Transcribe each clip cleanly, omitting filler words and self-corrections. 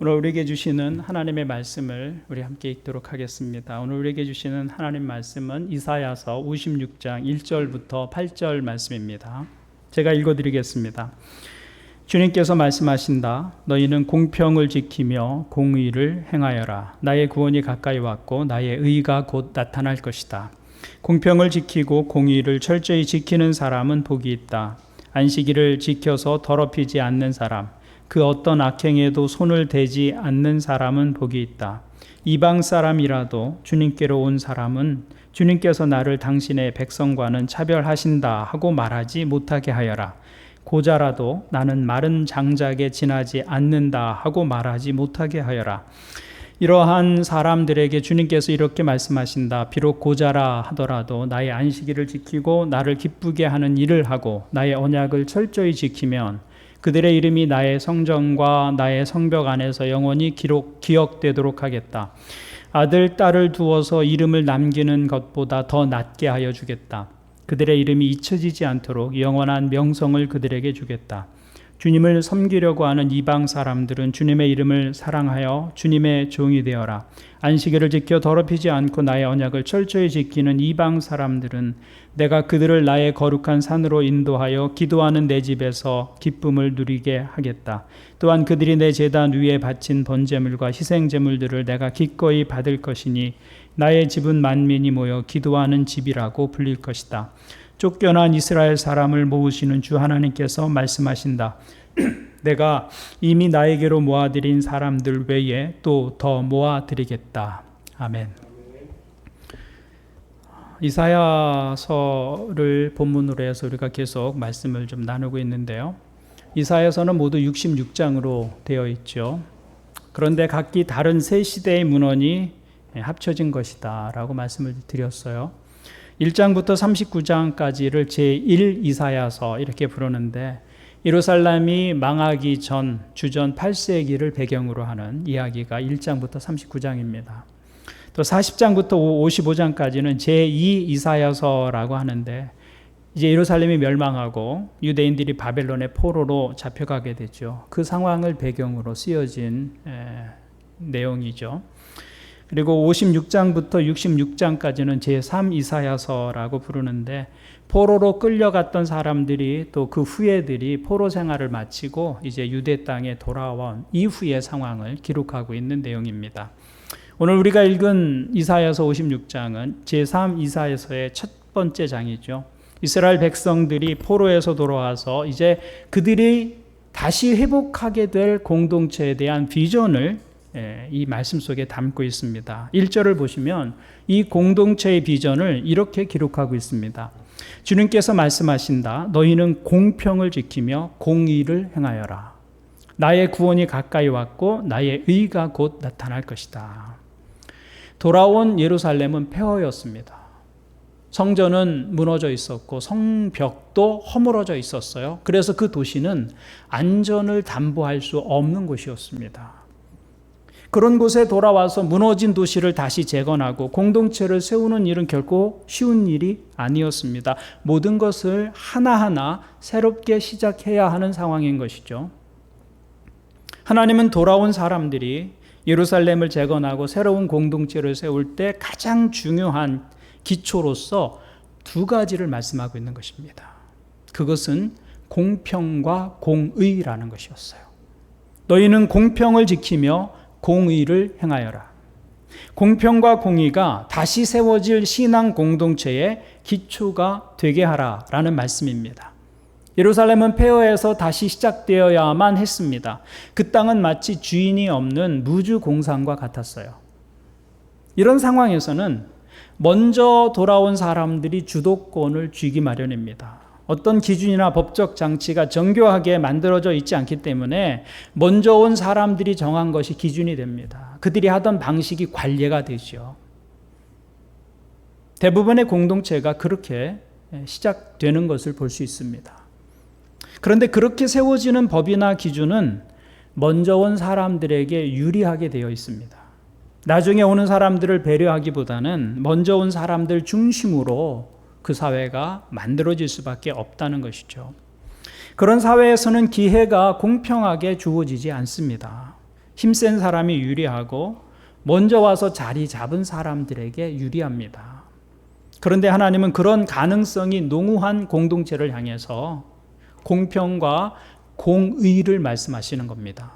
오늘 우리에게 주시는 하나님의 말씀을 우리 함께 읽도록 하겠습니다. 오늘 우리에게 주시는 하나님 말씀은 이사야서 56장 1절부터 8절 말씀입니다. 제가 읽어드리겠습니다. 주님께서 말씀하신다. 너희는 공평을 지키며 공의를 행하여라. 나의 구원이 가까이 왔고 나의 의가 곧 나타날 것이다. 공평을 지키고 공의를 철저히 지키는 사람은 복이 있다. 안식일을 지켜서 더럽히지 않는 사람, 그 어떤 악행에도 손을 대지 않는 사람은 복이 있다. 이방 사람이라도 주님께로 온 사람은 주님께서 나를 당신의 백성과는 차별하신다 하고 말하지 못하게 하여라. 고자라도 나는 마른 장작에 지나지 않는다 하고 말하지 못하게 하여라. 이러한 사람들에게 주님께서 이렇게 말씀하신다. 비록 고자라 하더라도 나의 안식일을 지키고 나를 기쁘게 하는 일을 하고 나의 언약을 철저히 지키면 그들의 이름이 나의 성전과 나의 성벽 안에서 영원히 기억되도록 하겠다. 아들, 딸을 두어서 이름을 남기는 것보다 더 낫게 하여 주겠다. 그들의 이름이 잊혀지지 않도록 영원한 명성을 그들에게 주겠다. 주님을 섬기려고 하는 이방 사람들은 주님의 이름을 사랑하여 주님의 종이 되어라. 안식일을 지켜 더럽히지 않고 나의 언약을 철저히 지키는 이방 사람들은 내가 그들을 나의 거룩한 산으로 인도하여 기도하는 내 집에서 기쁨을 누리게 하겠다. 또한 그들이 내 제단 위에 바친 번제물과 희생제물들을 내가 기꺼이 받을 것이니 나의 집은 만민이 모여 기도하는 집이라고 불릴 것이다. 쫓겨난 이스라엘 사람을 모으시는 주 하나님께서 말씀하신다. 내가 이미 나에게로 모아들인 사람들 외에 또 더 모아드리겠다. 아멘. 이사야서를 본문으로 해서 우리가 계속 말씀을 좀 나누고 있는데요. 이사야서는 모두 66장으로 되어 있죠. 그런데 각기 다른 세 시대의 문헌이 합쳐진 것이다 라고 말씀을 드렸어요. 1장부터 39장까지를 제1 이사야서 이렇게 부르는데 예루살렘이 망하기 전 주전 8세기를 배경으로 하는 이야기가 1장부터 39장입니다. 또 40장부터 55장까지는 제2 이사야서라고 하는데 이제 예루살렘이 멸망하고 유대인들이 바벨론의 포로로 잡혀가게 되죠. 그 상황을 배경으로 쓰여진 내용이죠. 그리고 56장부터 66장까지는 제3 이사야서라고 부르는데 포로로 끌려갔던 사람들이 또 그 후예들이 포로 생활을 마치고 이제 유대 땅에 돌아온 이후의 상황을 기록하고 있는 내용입니다. 오늘 우리가 읽은 이사야서 56장은 제3 이사야서의 첫 번째 장이죠. 이스라엘 백성들이 포로에서 돌아와서 이제 그들이 다시 회복하게 될 공동체에 대한 비전을 이 말씀 속에 담고 있습니다. 1절을 보시면 이 공동체의 비전을 이렇게 기록하고 있습니다. 주님께서 말씀하신다. 너희는 공평을 지키며 공의를 행하여라. 나의 구원이 가까이 왔고 나의 의가 곧 나타날 것이다. 돌아온 예루살렘은 폐허였습니다. 성전은 무너져 있었고 성벽도 허물어져 있었어요. 그래서 그 도시는 안전을 담보할 수 없는 곳이었습니다. 그런 곳에 돌아와서 무너진 도시를 다시 재건하고 공동체를 세우는 일은 결코 쉬운 일이 아니었습니다. 모든 것을 하나하나 새롭게 시작해야 하는 상황인 것이죠. 하나님은 돌아온 사람들이 예루살렘을 재건하고 새로운 공동체를 세울 때 가장 중요한 기초로서 두 가지를 말씀하고 있는 것입니다. 그것은 공평과 공의라는 것이었어요. 너희는 공평을 지키며 공의를 행하여라. 공평과 공의가 다시 세워질 신앙 공동체의 기초가 되게 하라라는 말씀입니다. 예루살렘은 폐허에서 다시 시작되어야만 했습니다. 그 땅은 마치 주인이 없는 무주공산과 같았어요. 이런 상황에서는 먼저 돌아온 사람들이 주도권을 쥐기 마련입니다. 어떤 기준이나 법적 장치가 정교하게 만들어져 있지 않기 때문에 먼저 온 사람들이 정한 것이 기준이 됩니다. 그들이 하던 방식이 관례가 되죠. 대부분의 공동체가 그렇게 시작되는 것을 볼 수 있습니다. 그런데 그렇게 세워지는 법이나 기준은 먼저 온 사람들에게 유리하게 되어 있습니다. 나중에 오는 사람들을 배려하기보다는 먼저 온 사람들 중심으로 그 사회가 만들어질 수밖에 없다는 것이죠. 그런 사회에서는 기회가 공평하게 주어지지 않습니다. 힘센 사람이 유리하고 먼저 와서 자리 잡은 사람들에게 유리합니다. 그런데 하나님은 그런 가능성이 농후한 공동체를 향해서 공평과 공의를 말씀하시는 겁니다.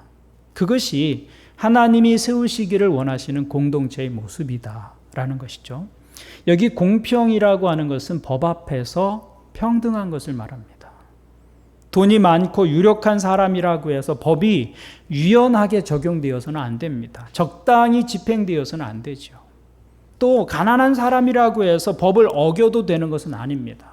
그것이 하나님이 세우시기를 원하시는 공동체의 모습이다라는 것이죠. 여기 공평이라고 하는 것은 법 앞에서 평등한 것을 말합니다. 돈이 많고 유력한 사람이라고 해서 법이 유연하게 적용되어서는 안 됩니다. 적당히 집행되어서는 안 되죠. 또 가난한 사람이라고 해서 법을 어겨도 되는 것은 아닙니다.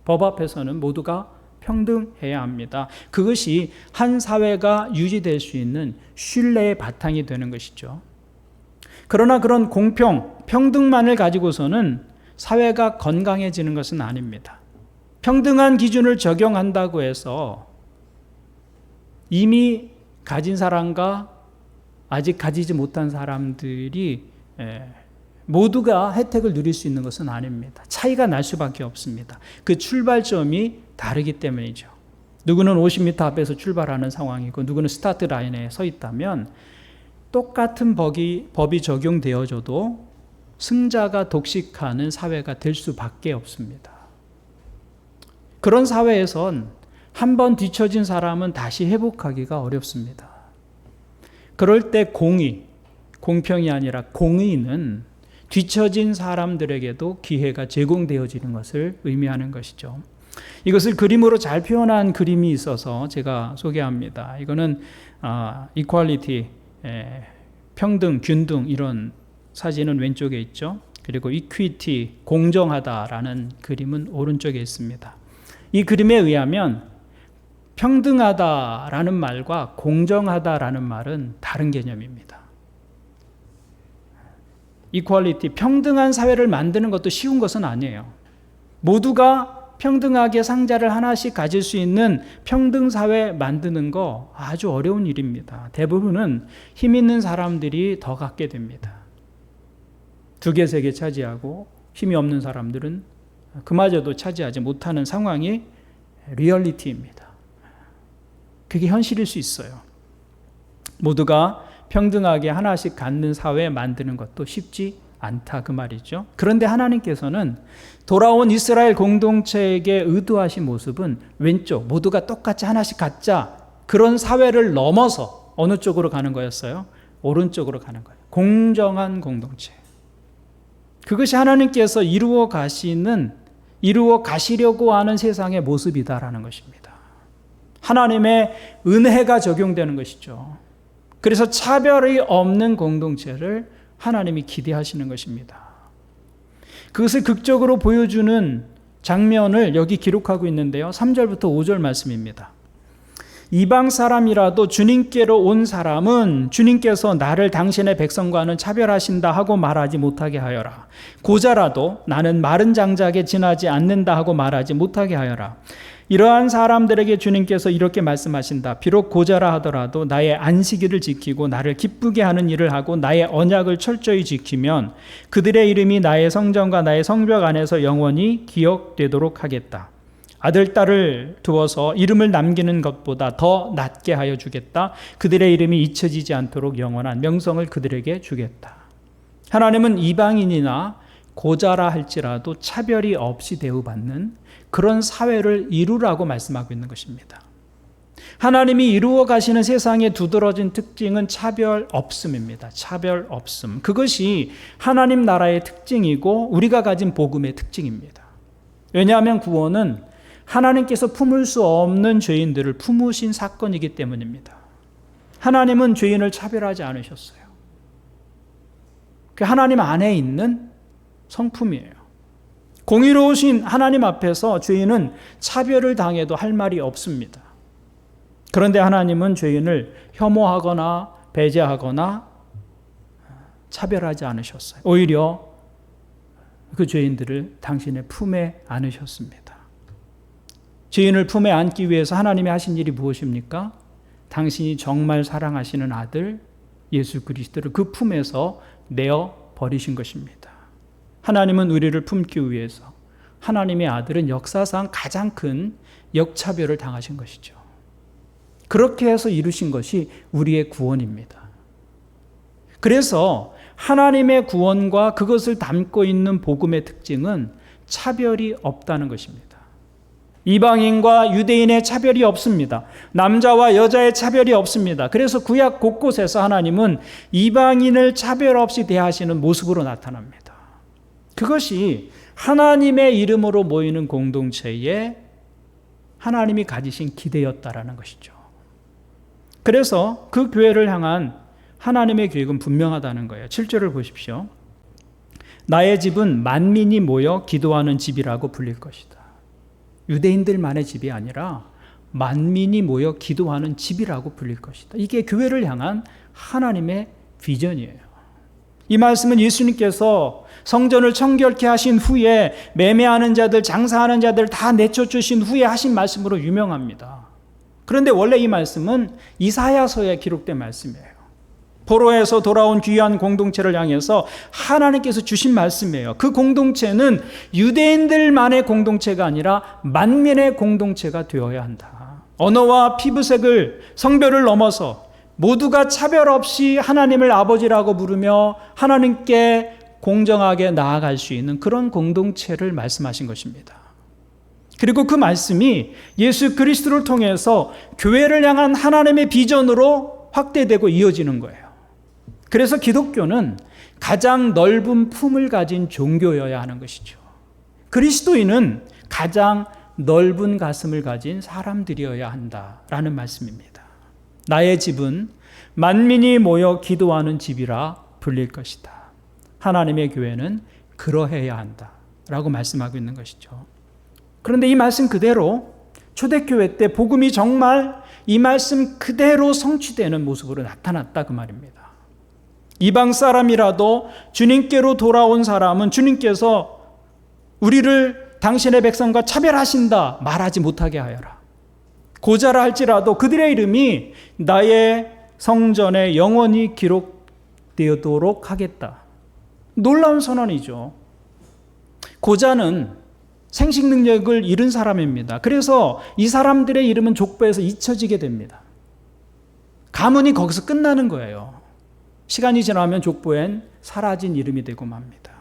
법 앞에서는 모두가 평등해야 합니다. 그것이 한 사회가 유지될 수 있는 신뢰의 바탕이 되는 것이죠. 그러나 그런 공평, 평등만을 가지고서는 사회가 건강해지는 것은 아닙니다. 평등한 기준을 적용한다고 해서 이미 가진 사람과 아직 가지지 못한 사람들이 모두가 혜택을 누릴 수 있는 것은 아닙니다. 차이가 날 수밖에 없습니다. 그 출발점이 다르기 때문이죠. 누구는 50m 앞에서 출발하는 상황이고 누구는 스타트 라인에 서 있다면 똑같은 법이 적용되어져도 승자가 독식하는 사회가 될 수밖에 없습니다. 그런 사회에선 한 번 뒤처진 사람은 다시 회복하기가 어렵습니다. 그럴 때 공평이 아니라 공의는 뒤처진 사람들에게도 기회가 제공되어지는 것을 의미하는 것이죠. 이것을 그림으로 잘 표현한 그림이 있어서 제가 소개합니다. 이거는 이퀄리티, 평등, 균등 이런 사진은 왼쪽에 있죠. 그리고 이퀴티, 공정하다라는 그림은 오른쪽에 있습니다. 이 그림에 의하면 평등하다라는 말과 공정하다라는 말은 다른 개념입니다. 이퀄리티, 평등한 사회를 만드는 것도 쉬운 것은 아니에요. 모두가 평등하게 상자를 하나씩 가질 수 있는 평등사회 만드는 거 아주 어려운 일입니다. 대부분은 힘 있는 사람들이 더 갖게 됩니다. 2개, 3개 차지하고 힘이 없는 사람들은 그마저도 차지하지 못하는 상황이 리얼리티입니다. 그게 현실일 수 있어요. 모두가 평등하게 하나씩 갖는 사회 만드는 것도 쉽지 않다 그 말이죠. 그런데 하나님께서는 돌아온 이스라엘 공동체에게 의도하신 모습은 왼쪽 모두가 똑같이 하나씩 갖자 그런 사회를 넘어서 어느 쪽으로 가는 거였어요? 오른쪽으로 가는 거예요. 공정한 공동체. 그것이 하나님께서 이루어 가시려고 하는 세상의 모습이다라는 것입니다. 하나님의 은혜가 적용되는 것이죠. 그래서 차별이 없는 공동체를 하나님이 기대하시는 것입니다. 그것을 극적으로 보여주는 장면을 여기 기록하고 있는데요. 3절부터 5절 말씀입니다. 이방 사람이라도 주님께로 온 사람은 주님께서 나를 당신의 백성과는 차별하신다 하고 말하지 못하게 하여라. 고자라도 나는 마른 장작에 지나지 않는다 하고 말하지 못하게 하여라. 이러한 사람들에게 주님께서 이렇게 말씀하신다. 비록 고자라 하더라도 나의 안식일을 지키고 나를 기쁘게 하는 일을 하고 나의 언약을 철저히 지키면 그들의 이름이 나의 성전과 나의 성벽 안에서 영원히 기억되도록 하겠다. 아들, 딸을 두어서 이름을 남기는 것보다 더 낫게 하여 주겠다. 그들의 이름이 잊혀지지 않도록 영원한 명성을 그들에게 주겠다. 하나님은 이방인이나 고자라 할지라도 차별이 없이 대우받는 그런 사회를 이루라고 말씀하고 있는 것입니다. 하나님이 이루어 가시는 세상에 두드러진 특징은 차별 없음입니다. 차별 없음. 그것이 하나님 나라의 특징이고 우리가 가진 복음의 특징입니다. 왜냐하면 구원은 하나님께서 품을 수 없는 죄인들을 품으신 사건이기 때문입니다. 하나님은 죄인을 차별하지 않으셨어요. 그 하나님 안에 있는 성품이에요. 공의로우신 하나님 앞에서 죄인은 차별을 당해도 할 말이 없습니다. 그런데 하나님은 죄인을 혐오하거나 배제하거나 차별하지 않으셨어요. 오히려 그 죄인들을 당신의 품에 안으셨습니다. 죄인을 품에 안기 위해서 하나님이 하신 일이 무엇입니까? 당신이 정말 사랑하시는 아들 예수 그리스도를 그 품에서 내어 버리신 것입니다. 하나님은 우리를 품기 위해서 하나님의 아들은 역사상 가장 큰 역차별을 당하신 것이죠. 그렇게 해서 이루신 것이 우리의 구원입니다. 그래서 하나님의 구원과 그것을 담고 있는 복음의 특징은 차별이 없다는 것입니다. 이방인과 유대인의 차별이 없습니다. 남자와 여자의 차별이 없습니다. 그래서 구약 곳곳에서 하나님은 이방인을 차별 없이 대하시는 모습으로 나타납니다. 그것이 하나님의 이름으로 모이는 공동체에 하나님이 가지신 기대였다라는 것이죠. 그래서 그 교회를 향한 하나님의 계획은 분명하다는 거예요. 7절을 보십시오. 나의 집은 만민이 모여 기도하는 집이라고 불릴 것이다. 유대인들만의 집이 아니라 만민이 모여 기도하는 집이라고 불릴 것이다. 이게 교회를 향한 하나님의 비전이에요. 이 말씀은 예수님께서 성전을 청결케 하신 후에 매매하는 자들, 장사하는 자들 다 내쫓으신 후에 하신 말씀으로 유명합니다. 그런데 원래 이 말씀은 이사야서에 기록된 말씀이에요. 포로에서 돌아온 귀한 공동체를 향해서 하나님께서 주신 말씀이에요. 그 공동체는 유대인들만의 공동체가 아니라 만민의 공동체가 되어야 한다. 언어와 피부색을, 성별을 넘어서 모두가 차별 없이 하나님을 아버지라고 부르며 하나님께 공정하게 나아갈 수 있는 그런 공동체를 말씀하신 것입니다. 그리고 그 말씀이 예수 그리스도를 통해서 교회를 향한 하나님의 비전으로 확대되고 이어지는 거예요. 그래서 기독교는 가장 넓은 품을 가진 종교여야 하는 것이죠. 그리스도인은 가장 넓은 가슴을 가진 사람들이어야 한다라는 말씀입니다. 나의 집은 만민이 모여 기도하는 집이라 불릴 것이다. 하나님의 교회는 그러해야 한다라고 말씀하고 있는 것이죠. 그런데 이 말씀 그대로 초대교회 때 복음이 정말 이 말씀 그대로 성취되는 모습으로 나타났다 그 말입니다. 이방 사람이라도 주님께로 돌아온 사람은 주님께서 우리를 당신의 백성과 차별하신다 말하지 못하게 하여라. 고자라 할지라도 그들의 이름이 나의 성전에 영원히 기록되도록 하겠다. 놀라운 선언이죠. 고자는 생식 능력을 잃은 사람입니다. 그래서 이 사람들의 이름은 족보에서 잊혀지게 됩니다. 가문이 거기서 끝나는 거예요. 시간이 지나면 족보엔 사라진 이름이 되고 맙니다.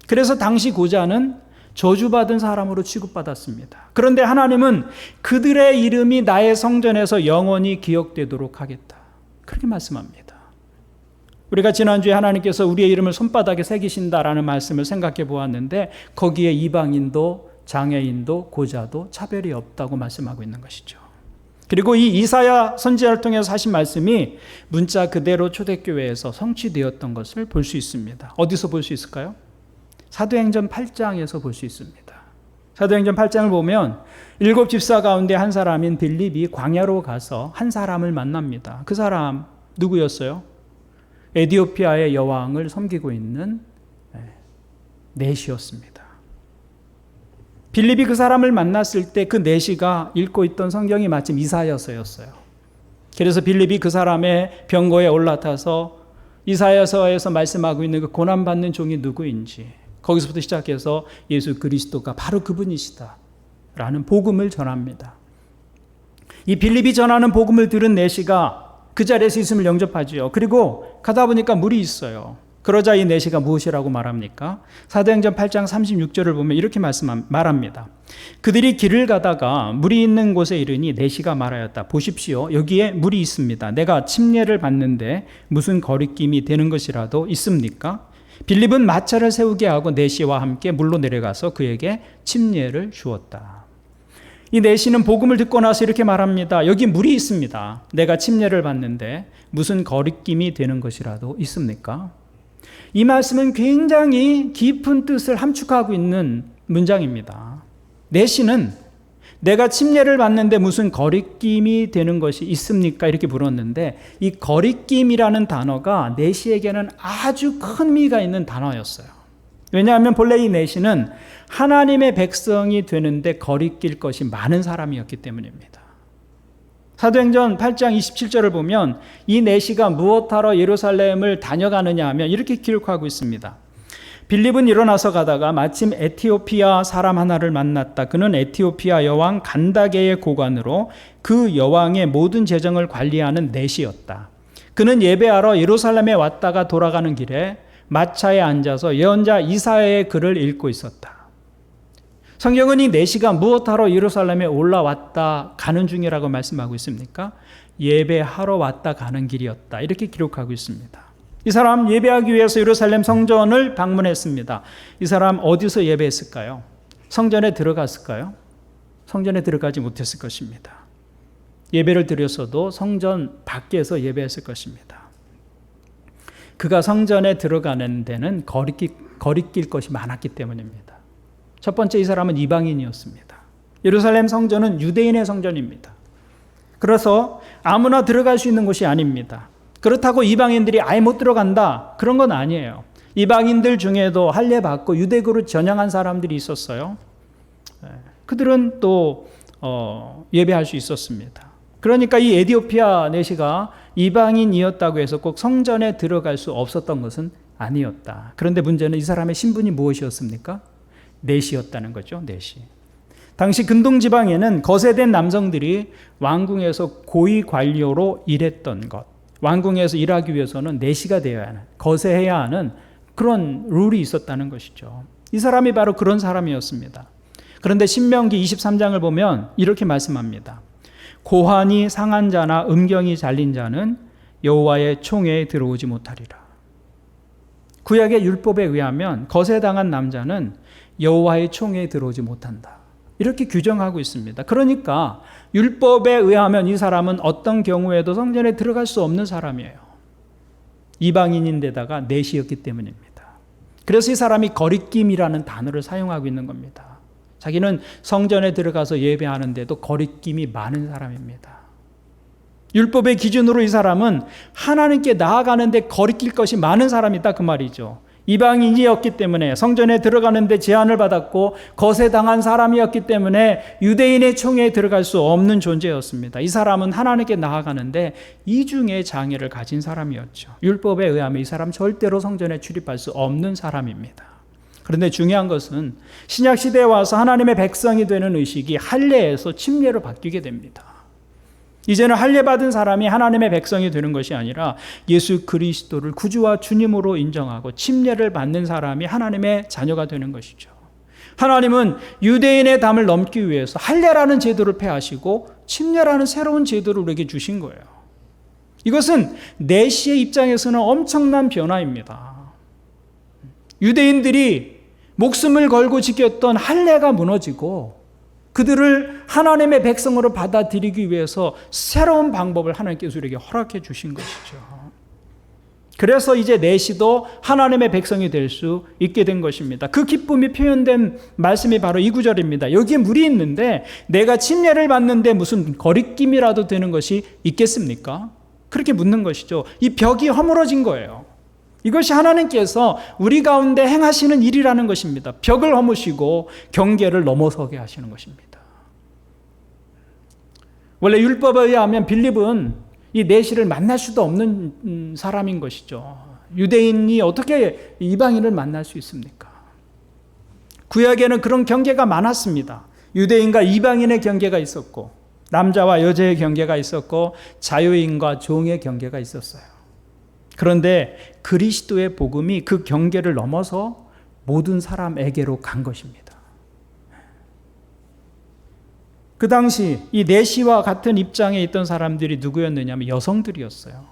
그래서 당시 고자는 저주받은 사람으로 취급받았습니다. 그런데 하나님은 그들의 이름이 나의 성전에서 영원히 기억되도록 하겠다. 그렇게 말씀합니다. 우리가 지난주에 하나님께서 우리의 이름을 손바닥에 새기신다라는 말씀을 생각해 보았는데 거기에 이방인도 장애인도 고자도 차별이 없다고 말씀하고 있는 것이죠. 그리고 이 이사야 선지자를 통해서 하신 말씀이 문자 그대로 초대교회에서 성취되었던 것을 볼 수 있습니다. 어디서 볼 수 있을까요? 사도행전 8장에서 볼 수 있습니다. 사도행전 8장을 보면 7 집사 가운데 한 사람인 빌립이 광야로 가서 한 사람을 만납니다. 그 사람 누구였어요? 에티오피아의 여왕을 섬기고 있는 넷이었습니다. 빌립이 그 사람을 만났을 때 그 넷이가 읽고 있던 성경이 마침 이사야서였어요. 그래서 빌립이 그 사람의 병거에 올라타서 이사야서에서 말씀하고 있는 그 고난받는 종이 누구인지 거기서부터 시작해서 예수 그리스도가 바로 그분이시다 라는 복음을 전합니다. 이 빌립이 전하는 복음을 들은 넷이가 그 자리에서 있음을 영접하지요. 그리고 가다 보니까 물이 있어요. 그러자 이 넷이가 무엇이라고 말합니까? 사도행전 8장 36절을 보면 이렇게 말합니다. 그들이 길을 가다가 물이 있는 곳에 이르니 넷이가 말하였다. 보십시오. 여기에 물이 있습니다. 내가 침례를 받는데 무슨 거리낌이 되는 것이라도 있습니까? 빌립은 마차를 세우게 하고 넷이와 함께 물로 내려가서 그에게 침례를 주었다. 이 넷이는 복음을 듣고 나서 이렇게 말합니다. 여기 물이 있습니다. 내가 침례를 받는데 무슨 거리낌이 되는 것이라도 있습니까? 이 말씀은 굉장히 깊은 뜻을 함축하고 있는 문장입니다. 넷이는 내가 침례를 받는데 무슨 거리낌이 되는 것이 있습니까? 이렇게 물었는데 이 거리낌이라는 단어가 넷이에게는 아주 큰 의미가 있는 단어였어요. 왜냐하면 본래 이 넷이는 하나님의 백성이 되는데 거리낄 것이 많은 사람이었기 때문입니다. 사도행전 8장 27절을 보면 이 넷이가 무엇하러 예루살렘을 다녀가느냐 하면 이렇게 기록하고 있습니다. 빌립은 일어나서 가다가 마침 에티오피아 사람 하나를 만났다. 그는 에티오피아 여왕 간다게의 고관으로 그 여왕의 모든 재정을 관리하는 넷이었다. 그는 예배하러 예루살렘에 왔다가 돌아가는 길에 마차에 앉아서 예언자 이사야의 글을 읽고 있었다. 성경은 이 4시가 무엇하러 예루살렘에 올라왔다 가는 중이라고 말씀하고 있습니까? 예배하러 왔다 가는 길이었다. 이렇게 기록하고 있습니다. 이 사람 예배하기 위해서 예루살렘 성전을 방문했습니다. 이 사람 어디서 예배했을까요? 성전에 들어갔을까요? 성전에 들어가지 못했을 것입니다. 예배를 드렸어도 성전 밖에서 예배했을 것입니다. 그가 성전에 들어가는 데는 거리낄 것이 많았기 때문입니다. 첫 번째, 이 사람은 이방인이었습니다. 예루살렘 성전은 유대인의 성전입니다. 그래서 아무나 들어갈 수 있는 곳이 아닙니다. 그렇다고 이방인들이 아예 못 들어간다, 그런 건 아니에요. 이방인들 중에도 할례 받고 유대교를 전향한 사람들이 있었어요. 그들은 또 예배할 수 있었습니다. 그러니까 이 에디오피아 내시가 이방인이었다고 해서 꼭 성전에 들어갈 수 없었던 것은 아니었다. 그런데 문제는 이 사람의 신분이 무엇이었습니까? 내시였다는 거죠. 내시. 당시 근동 지방에는 거세된 남성들이 왕궁에서 고위 관료로 일했던 것, 왕궁에서 일하기 위해서는 내시가 되어야 하는, 거세해야 하는 그런 룰이 있었다는 것이죠. 이 사람이 바로 그런 사람이었습니다. 그런데 신명기 23장을 보면 이렇게 말씀합니다. 고환이 상한 자나 음경이 잘린 자는 여호와의 총회에 들어오지 못하리라. 구약의 율법에 의하면 거세당한 남자는 여호와의 총회에 들어오지 못한다. 이렇게 규정하고 있습니다. 그러니까 율법에 의하면 이 사람은 어떤 경우에도 성전에 들어갈 수 없는 사람이에요. 이방인인데다가 내시였기 때문입니다. 그래서 이 사람이 거리낌이라는 단어를 사용하고 있는 겁니다. 자기는 성전에 들어가서 예배하는데도 거리낌이 많은 사람입니다. 율법의 기준으로 이 사람은 하나님께 나아가는데 거리낄 것이 많은 사람이다, 그 말이죠. 이방인이었기 때문에 성전에 들어가는데 제한을 받았고 거세당한 사람이었기 때문에 유대인의 총회에 들어갈 수 없는 존재였습니다. 이 사람은 하나님께 나아가는데 이중의 장애를 가진 사람이었죠. 율법에 의하면 이 사람 절대로 성전에 출입할 수 없는 사람입니다. 그런데 중요한 것은 신약 시대에 와서 하나님의 백성이 되는 의식이 할례에서 침례로 바뀌게 됩니다. 이제는 할례 받은 사람이 하나님의 백성이 되는 것이 아니라 예수 그리스도를 구주와 주님으로 인정하고 침례를 받는 사람이 하나님의 자녀가 되는 것이죠. 하나님은 유대인의 담을 넘기 위해서 할례라는 제도를 폐하시고 침례라는 새로운 제도를 우리에게 주신 거예요. 이것은 내시의 입장에서는 엄청난 변화입니다. 유대인들이 목숨을 걸고 지켰던 할례가 무너지고 그들을 하나님의 백성으로 받아들이기 위해서 새로운 방법을 하나님께서 우리에게 허락해 주신 것이죠. 그래서 이제 내시도 하나님의 백성이 될 수 있게 된 것입니다. 그 기쁨이 표현된 말씀이 바로 이 구절입니다. 여기에 물이 있는데 내가 침례를 받는데 무슨 거리낌이라도 되는 것이 있겠습니까? 그렇게 묻는 것이죠. 이 벽이 허물어진 거예요. 이것이 하나님께서 우리 가운데 행하시는 일이라는 것입니다. 벽을 허무시고 경계를 넘어서게 하시는 것입니다. 원래 율법에 의하면 빌립은 이 내시를 만날 수도 없는 사람인 것이죠. 유대인이 어떻게 이방인을 만날 수 있습니까? 구약에는 그런 경계가 많았습니다. 유대인과 이방인의 경계가 있었고 남자와 여자의 경계가 있었고 자유인과 종의 경계가 있었어요. 그런데 그리스도의 복음이 그 경계를 넘어서 모든 사람에게로 간 것입니다. 그 당시 이 내시와 같은 입장에 있던 사람들이 누구였느냐면 여성들이었어요.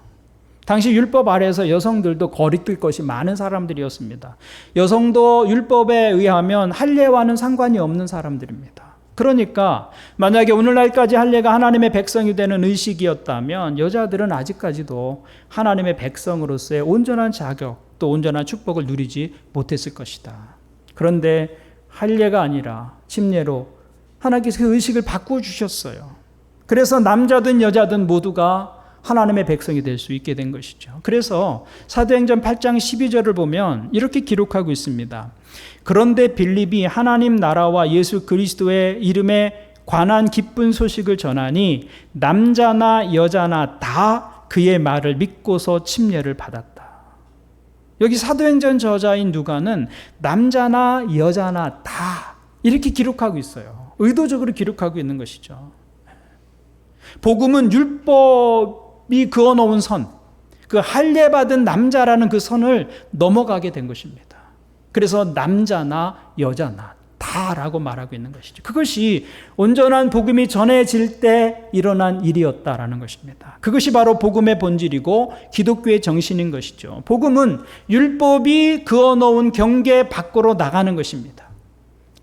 당시 율법 아래에서 여성들도 거리낄 것이 많은 사람들이었습니다. 여성도 율법에 의하면 할례와는 상관이 없는 사람들입니다. 그러니까 만약에 오늘날까지 할례가 하나님의 백성이 되는 의식이었다면 여자들은 아직까지도 하나님의 백성으로서의 온전한 자격 또 온전한 축복을 누리지 못했을 것이다. 그런데 할례가 아니라 침례로 하나님께서 그 의식을 바꿔주셨어요. 그래서 남자든 여자든 모두가 하나님의 백성이 될 수 있게 된 것이죠. 그래서 사도행전 8장 12절을 보면 이렇게 기록하고 있습니다. 그런데 빌립이 하나님 나라와 예수 그리스도의 이름에 관한 기쁜 소식을 전하니 남자나 여자나 다 그의 말을 믿고서 침례를 받았다. 여기 사도행전 저자인 누가는 남자나 여자나 다 이렇게 기록하고 있어요. 의도적으로 기록하고 있는 것이죠. 복음은 율법이 그어놓은 선, 그 할례받은 남자라는 그 선을 넘어가게 된 것입니다. 그래서 남자나 여자나 다라고 말하고 있는 것이죠. 그것이 온전한 복음이 전해질 때 일어난 일이었다라는 것입니다. 그것이 바로 복음의 본질이고 기독교의 정신인 것이죠. 복음은 율법이 그어놓은 경계 밖으로 나가는 것입니다.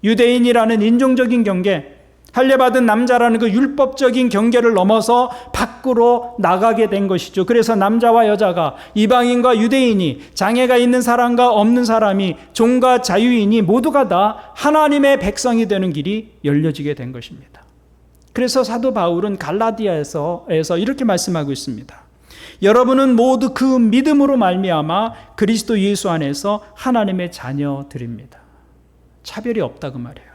유대인이라는 인종적인 경계, 할례받은 남자라는 그 율법적인 경계를 넘어서 밖으로 나가게 된 것이죠. 그래서 남자와 여자가, 이방인과 유대인이, 장애가 있는 사람과 없는 사람이, 종과 자유인이 모두가 다 하나님의 백성이 되는 길이 열려지게 된 것입니다. 그래서 사도 바울은 갈라디아에서 이렇게 말씀하고 있습니다. 여러분은 모두 그 믿음으로 말미암아 그리스도 예수 안에서 하나님의 자녀들입니다. 차별이 없다 그 말이에요.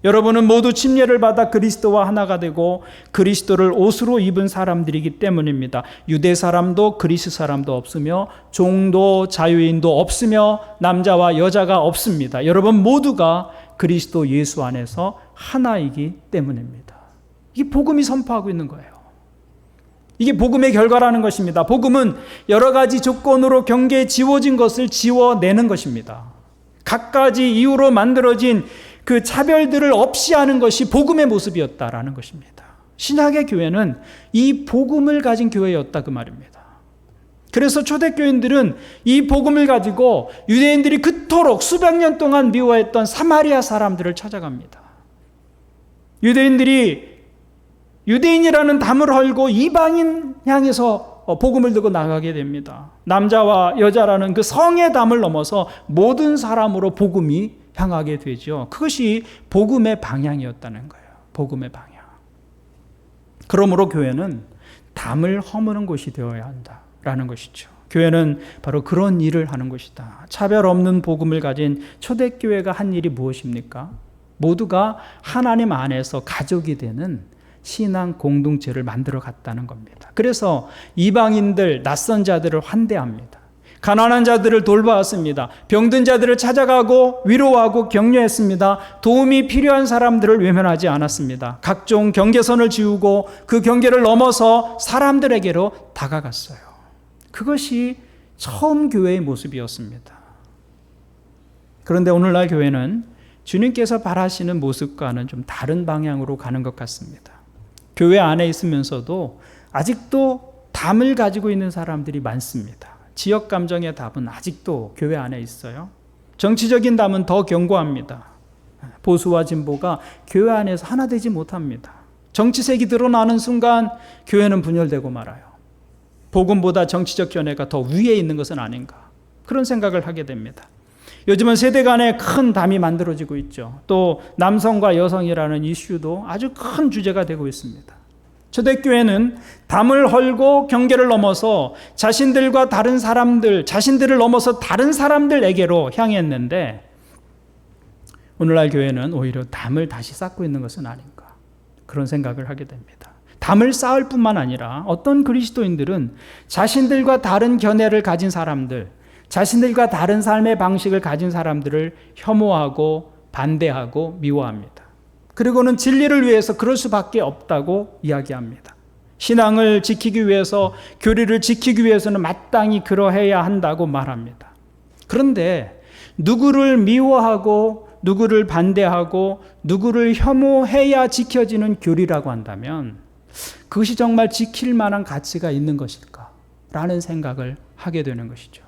여러분은 모두 침례를 받아 그리스도와 하나가 되고 그리스도를 옷으로 입은 사람들이기 때문입니다. 유대 사람도 그리스 사람도 없으며 종도 자유인도 없으며 남자와 여자가 없습니다. 여러분 모두가 그리스도 예수 안에서 하나이기 때문입니다. 이게 복음이 선포하고 있는 거예요. 이게 복음의 결과라는 것입니다. 복음은 여러 가지 조건으로 경계에 지워진 것을 지워내는 것입니다. 갖가지 이유로 만들어진 그 차별들을 없이 하는 것이 복음의 모습이었다라는 것입니다. 신약의 교회는 이 복음을 가진 교회였다 그 말입니다. 그래서 초대교인들은 이 복음을 가지고 유대인들이 그토록 수백 년 동안 미워했던 사마리아 사람들을 찾아갑니다. 유대인들이 유대인이라는 담을 헐고 이방인 향해서 복음을 들고 나가게 됩니다. 남자와 여자라는 그 성의 담을 넘어서 모든 사람으로 복음이 향하게 되죠. 그것이 복음의 방향이었다는 거예요. 복음의 방향. 그러므로 교회는 담을 허무는 곳이 되어야 한다라는 것이죠. 교회는 바로 그런 일을 하는 것이다. 차별 없는 복음을 가진 초대교회가 한 일이 무엇입니까? 모두가 하나님 안에서 가족이 되는 신앙 공동체를 만들어 갔다는 겁니다. 그래서 이방인들, 낯선 자들을 환대합니다. 가난한 자들을 돌보았습니다. 병든 자들을 찾아가고 위로하고 격려했습니다. 도움이 필요한 사람들을 외면하지 않았습니다. 각종 경계선을 지우고 그 경계를 넘어서 사람들에게로 다가갔어요. 그것이 처음 교회의 모습이었습니다. 그런데 오늘날 교회는 주님께서 바라시는 모습과는 좀 다른 방향으로 가는 것 같습니다. 교회 안에 있으면서도 아직도 담을 가지고 있는 사람들이 많습니다. 지역 감정의 담은 아직도 교회 안에 있어요. 정치적인 담은 더 견고합니다. 보수와 진보가 교회 안에서 하나 되지 못합니다. 정치색이 드러나는 순간 교회는 분열되고 말아요. 복음보다 정치적 견해가 더 위에 있는 것은 아닌가, 그런 생각을 하게 됩니다. 요즘은 세대 간에 큰 담이 만들어지고 있죠. 또 남성과 여성이라는 이슈도 아주 큰 주제가 되고 있습니다. 초대교회는 담을 헐고 경계를 넘어서 자신들과 다른 사람들, 자신들을 넘어서 다른 사람들에게로 향했는데, 오늘날 교회는 오히려 담을 다시 쌓고 있는 것은 아닌가, 그런 생각을 하게 됩니다. 담을 쌓을 뿐만 아니라 어떤 그리스도인들은 자신들과 다른 견해를 가진 사람들, 자신들과 다른 삶의 방식을 가진 사람들을 혐오하고 반대하고 미워합니다. 그리고는 진리를 위해서 그럴 수밖에 없다고 이야기합니다. 신앙을 지키기 위해서, 교리를 지키기 위해서는 마땅히 그러해야 한다고 말합니다. 그런데 누구를 미워하고 누구를 반대하고 누구를 혐오해야 지켜지는 교리라고 한다면 그것이 정말 지킬 만한 가치가 있는 것일까라는 생각을 하게 되는 것이죠.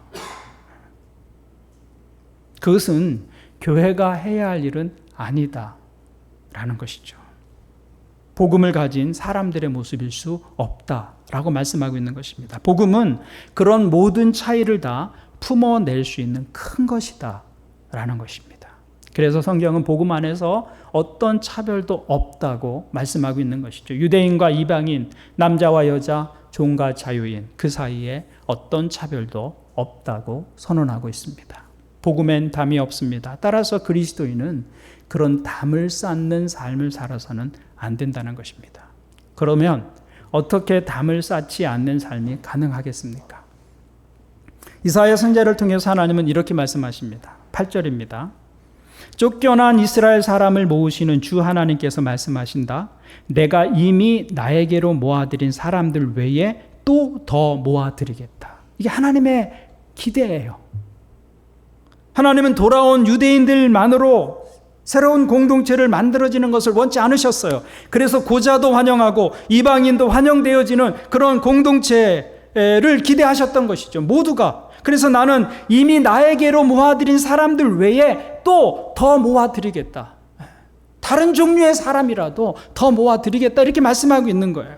그것은 교회가 해야 할 일은 아니다라는 것이죠. 복음을 가진 사람들의 모습일 수 없다라고 말씀하고 있는 것입니다. 복음은 그런 모든 차이를 다 품어낼 수 있는 큰 것이다라는 것입니다. 그래서 성경은 복음 안에서 어떤 차별도 없다고 말씀하고 있는 것이죠. 유대인과 이방인, 남자와 여자, 종과 자유인, 그 사이에 어떤 차별도 없다고 선언하고 있습니다. 복음엔 담이 없습니다. 따라서 그리스도인은 그런 담을 쌓는 삶을 살아서는 안 된다는 것입니다. 그러면 어떻게 담을 쌓지 않는 삶이 가능하겠습니까? 이사야 선지자를 통해서 하나님은 이렇게 말씀하십니다. 8절입니다. 쫓겨난 이스라엘 사람을 모으시는 주 하나님께서 말씀하신다. 내가 이미 나에게로 모아들인 사람들 외에 또 더 모아드리겠다. 이게 하나님의 기대예요. 하나님은 돌아온 유대인들만으로 새로운 공동체를 만들어지는 것을 원치 않으셨어요. 그래서 고자도 환영하고 이방인도 환영되어지는 그런 공동체를 기대하셨던 것이죠. 모두가. 그래서 나는 이미 나에게로 모아들인 사람들 외에 또 더 모아드리겠다. 다른 종류의 사람이라도 더 모아드리겠다. 이렇게 말씀하고 있는 거예요.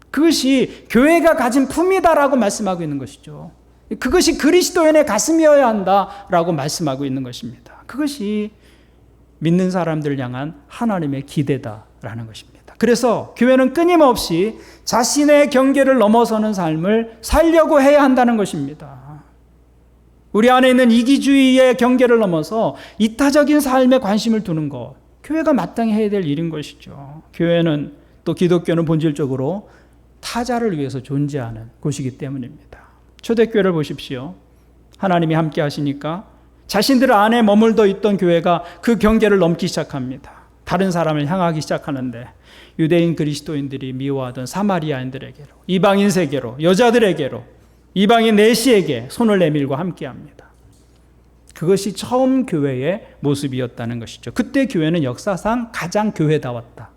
그것이 교회가 가진 품이다라고 말씀하고 있는 것이죠. 그것이 그리스도인의 가슴이어야 한다라고 말씀하고 있는 것입니다. 그것이 믿는 사람들을 향한 하나님의 기대다라는 것입니다. 그래서 교회는 끊임없이 자신의 경계를 넘어서는 삶을 살려고 해야 한다는 것입니다. 우리 안에 있는 이기주의의 경계를 넘어서 이타적인 삶에 관심을 두는 것, 교회가 마땅히 해야 될 일인 것이죠. 교회는 또 기독교는 본질적으로 타자를 위해서 존재하는 곳이기 때문입니다. 초대교회를 보십시오. 하나님이 함께 하시니까 자신들 안에 머물러 있던 교회가 그 경계를 넘기 시작합니다. 다른 사람을 향하기 시작하는데 유대인 그리스도인들이 미워하던 사마리아인들에게로, 이방인 세계로, 여자들에게로, 이방인 내시에게 손을 내밀고 함께합니다. 그것이 처음 교회의 모습이었다는 것이죠. 그때 교회는 역사상 가장 교회다웠다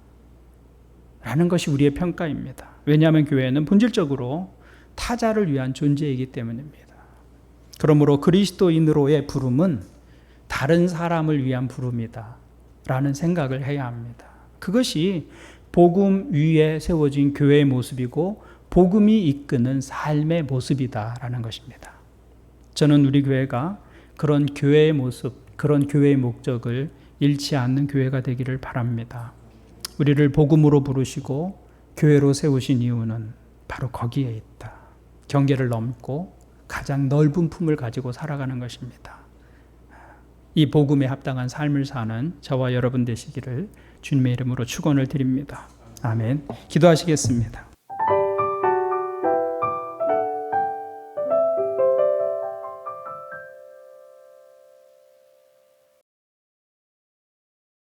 라는 것이 우리의 평가입니다. 왜냐하면 교회는 본질적으로 타자를 위한 존재이기 때문입니다. 그러므로 그리스도인으로의 부름은 다른 사람을 위한 부름이다 라는 생각을 해야 합니다. 그것이 복음 위에 세워진 교회의 모습이고 복음이 이끄는 삶의 모습이다라는 것입니다. 저는 우리 교회가 그런 교회의 모습, 그런 교회의 목적을 잃지 않는 교회가 되기를 바랍니다. 우리를 복음으로 부르시고 교회로 세우신 이유는 바로 거기에 있다. 경계를 넘고 가장 넓은 품을 가지고 살아가는 것입니다. 이 복음에 합당한 삶을 사는 저와 여러분 되시기를 주님의 이름으로 축원을 드립니다. 아멘. 기도하시겠습니다.